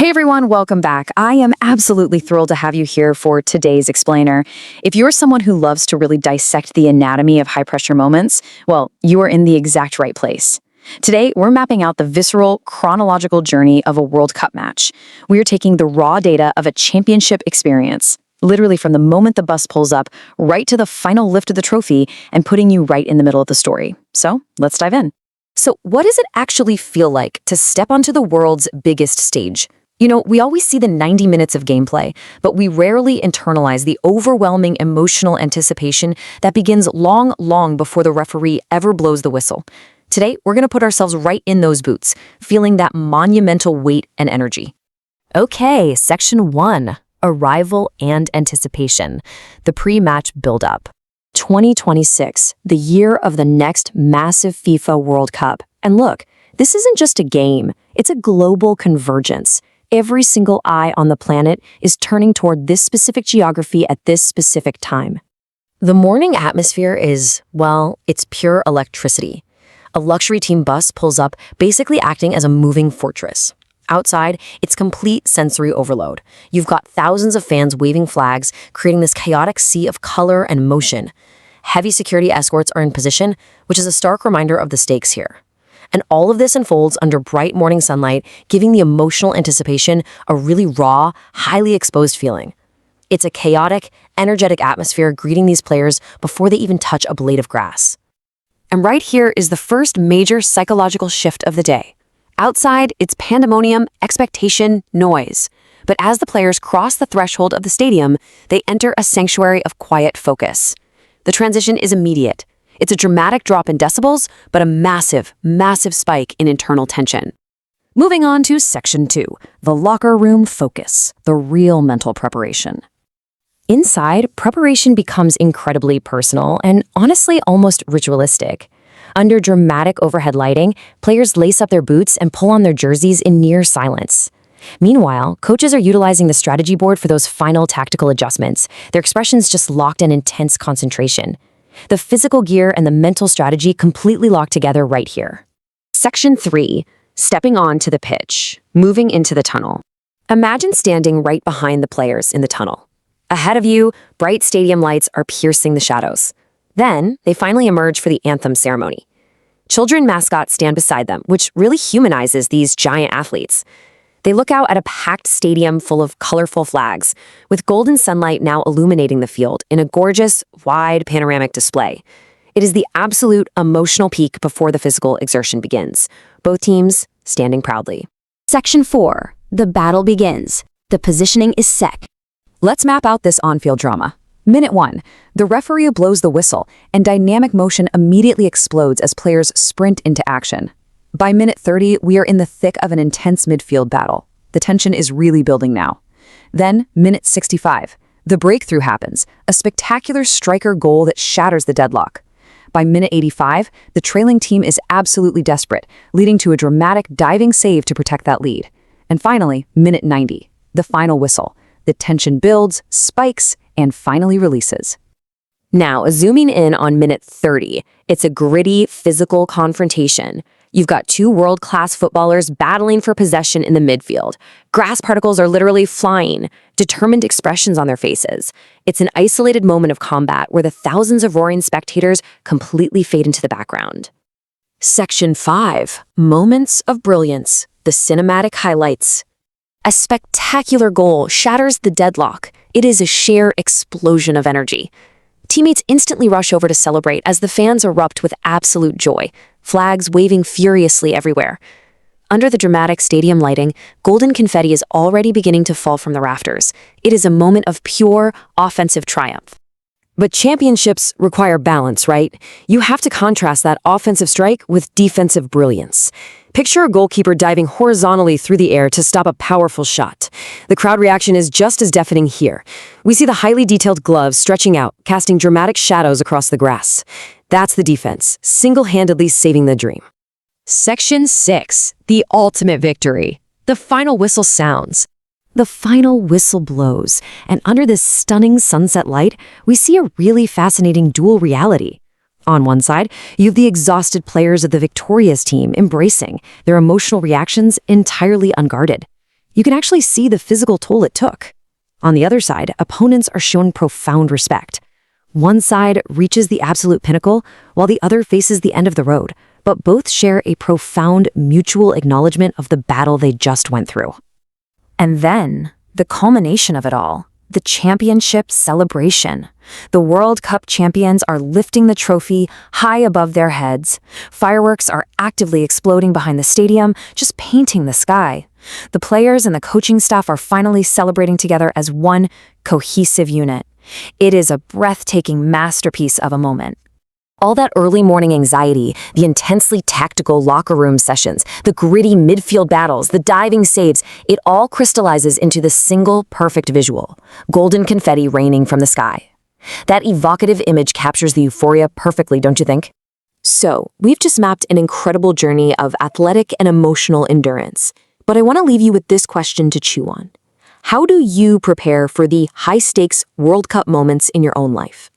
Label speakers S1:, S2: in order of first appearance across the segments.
S1: Hey everyone, welcome back. I am absolutely thrilled to have you here for today's explainer. If you're someone who loves to really dissect the anatomy of high-pressure moments, well, you are in the exact right place. Today, we're mapping out the visceral, chronological journey of a World Cup match. We are taking the raw data of a championship experience, literally from the moment the bus pulls up, right to the final lift of the trophy, and putting you right in the middle of the story. So, let's dive in. So, what does it actually feel like to step onto the world's biggest stage? You know, we always see the 90 minutes of gameplay, but we rarely internalize the overwhelming emotional anticipation that begins long before the referee ever blows the whistle. Today, we're going to put ourselves right in those boots, feeling that monumental weight and energy. Okay, Section 1, Arrival and Anticipation, the pre-match build-up. 2026, the year of the next massive FIFA World Cup. And look, this isn't just a game, it's a global convergence. Every single eye on the planet is turning toward this specific geography at this specific time. The morning atmosphere is, well, it's pure electricity. A luxury team bus pulls up, basically acting as a moving fortress. Outside, it's complete sensory overload. You've got thousands of fans waving flags, creating this chaotic sea of color and motion. Heavy security escorts are in position, which is a stark reminder of the stakes here. And all of this unfolds under bright morning sunlight, giving the emotional anticipation a really raw, highly exposed feeling. It's a chaotic, energetic atmosphere greeting these players before they even touch a blade of grass. And right here is the first major psychological shift of the day. Outside, it's pandemonium, expectation, noise. But as the players cross the threshold of the stadium, they enter a sanctuary of quiet focus. The transition is immediate. It's a dramatic drop in decibels, but a massive spike in internal tension. Moving on to Section 2, the locker room focus, the real mental preparation. Inside, preparation becomes incredibly personal and honestly almost ritualistic. Under dramatic overhead lighting, players lace up their boots and pull on their jerseys in near silence. Meanwhile, coaches are utilizing the strategy board for those final tactical adjustments, their expressions just locked in intense concentration. The physical gear and the mental strategy completely locked together right here. Section 3, stepping onto the pitch, moving into the tunnel. Imagine standing right behind the players in the tunnel. Ahead of you, bright stadium lights are piercing the shadows. Then, they finally emerge for the anthem ceremony. Children mascots stand beside them, which really humanizes these giant athletes. They look out at a packed stadium full of colorful flags, with golden sunlight now illuminating the field in a gorgeous, wide panoramic display. It is the absolute emotional peak before the physical exertion begins, both teams standing proudly.
S2: Section 4. The battle begins. The positioning is set.
S1: Let's map out this on-field drama. Minute 1. The referee blows the whistle, and dynamic motion immediately explodes as players sprint into action. By minute 30, we are in the thick of an intense midfield battle. The tension is really building now. Then, minute 65. The breakthrough happens, a spectacular striker goal that shatters the deadlock. By minute 85, the trailing team is absolutely desperate, leading to a dramatic diving save to protect that lead. And finally, minute 90. The final whistle. The tension builds, spikes, and finally releases. Now, zooming in on minute 30, it's a gritty, physical confrontation. You've got two world-class footballers battling for possession in the midfield. Grass particles are literally flying, determined expressions on their faces. It's an isolated moment of combat where the thousands of roaring spectators completely fade into the background. Section 5, Moments of Brilliance, the cinematic highlights. A spectacular goal shatters the deadlock. It is a sheer explosion of energy. Teammates instantly rush over to celebrate as the fans erupt with absolute joy, flags waving furiously everywhere. Under the dramatic stadium lighting, golden confetti is already beginning to fall from the rafters. It is a moment of pure, offensive triumph. But championships require balance, right? You have to contrast that offensive strike with defensive brilliance. Picture a goalkeeper diving horizontally through the air to stop a powerful shot. The crowd reaction is just as deafening here. We see the highly detailed gloves stretching out, casting dramatic shadows across the grass. That's the defense, single-handedly saving the dream. Section 6, the ultimate victory. The final whistle sounds. The final whistle blows, and under this stunning sunset light, we see a really fascinating dual reality. On one side, you have the exhausted players of the victorious team embracing their emotional reactions entirely unguarded. You can actually see the physical toll it took. On the other side, opponents are shown profound respect. One side reaches the absolute pinnacle, while the other faces the end of the road, but both share a profound mutual acknowledgement of the battle they just went through. And then, the culmination of it all, the championship celebration. The World Cup champions are lifting the trophy high above their heads. Fireworks are actively exploding behind the stadium, just painting the sky. The players and the coaching staff are finally celebrating together as one cohesive unit. It is a breathtaking masterpiece of a moment. All that early morning anxiety, the intensely tactical locker room sessions, the gritty midfield battles, the diving saves, it all crystallizes into the single perfect visual: golden confetti raining from the sky. That evocative image captures the euphoria perfectly, don't you think? So, we've just mapped an incredible journey of athletic and emotional endurance. But I want to leave you with this question to chew on. How do you prepare for the high-stakes World Cup moments in your own life?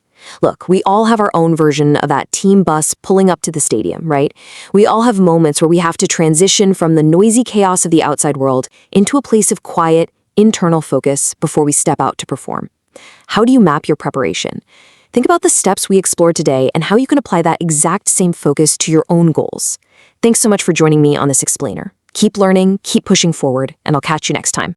S1: Look, we all have our own version of that team bus pulling up to the stadium, right? We all have moments where we have to transition from the noisy chaos of the outside world into a place of quiet, internal focus before we step out to perform. How do you map your preparation? Think about the steps we explored today and how you can apply that exact same focus to your own goals. Thanks so much for joining me on this explainer. Keep learning, keep pushing forward, and I'll catch you next time.